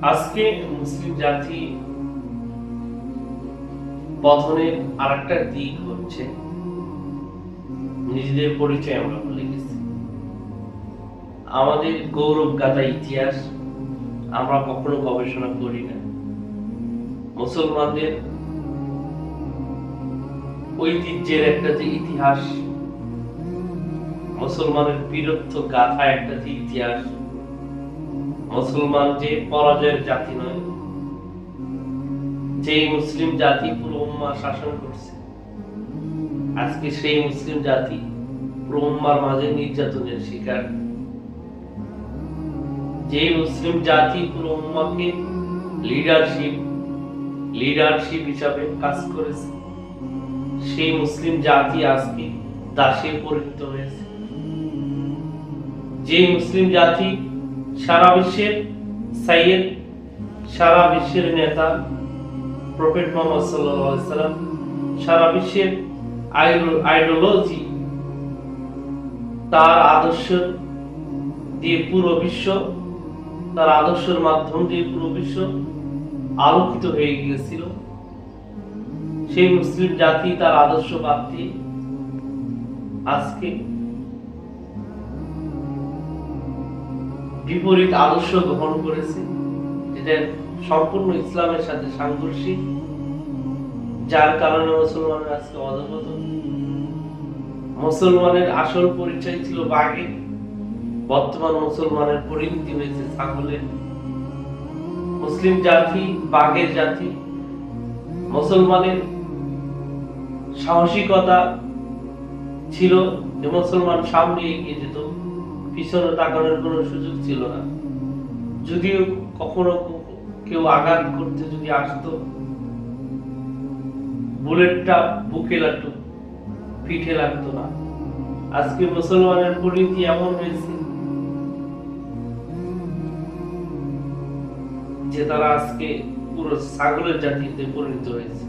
আজকে মুসলিম জাতি পতনের আরেকটা দিক হচ্ছে নিজেদের পরিচয় আমরা ভুলে গেছি। আমাদের গৌরব গাথা ইতিহাস আমরা কখনো গবেষণা করি না। মুসলমানদের ঐতিহ্যের একটা যে ইতিহাস, মুসলমানের বীরত্ব গাথা একটা যে ইতিহাস, মুসলমান যে পরাজয়ের জাতি নয়, যে মুসলিম জাতি পুরো উম্মাহ শাসন করছে, আজকে সেই মুসলিম জাতি পুরো উম্মার মাঝে নির্যাতনের শিকার। যে মুসলিম জাতি পুরো উম্মাকে লিডারশিপ হিসাবে কাজ করেছে, সেই মুসলিম জাতি আজকে দাসে পরিণত হয়েছে। যে মুসলিম জাতি সারা বিশ্বের সাইয়েদ, সারা বিশ্বের নেতা প্রফেট মুহাম্মদ সাল্লাল্লাহু আলাইহি সাল্লাম, সারা বিশ্বের আইডিওলজি, তার আদর্শ দিয়ে পুরো বিশ্ব, তার আদর্শের মাধ্যম দিয়ে পুরো বিশ্ব আলোকিত হয়ে গিয়েছিল। সেই মুসলিম জাতি তার আদর্শ বাদ দিয়ে আজকে বিপরীত আদর্শ গ্রহণ করেছে, যেটা সম্পূর্ণ ইসলামের সাথে সাংঘর্ষিক, যার কারণে মুসলমানের আজকে অধঃপতন। মুসলমানের আসল পরিচয় ছিল বাঘের, বর্তমান মুসলমানের পরিণতি হয়েছে ছাগলের। মুসলিম জাতি বাঘের জাতি। মুসলমানের সাহসিকতা ছিল যে মুসলমান সামনে এগিয়ে যেত, পিছনে তাকানোর কোনো সুযোগ ছিল না। যদিও কখনো কেউ আঘাত করতে যদি আসতো, বুলেটটা বুকে লাগতো, পিঠে লাগতো না। আজকে মুসলমানের পরিণতি এমন হয়েছে যে তারা আজকে পুরো ছাগলের জাতিতে পরিণত হয়েছে।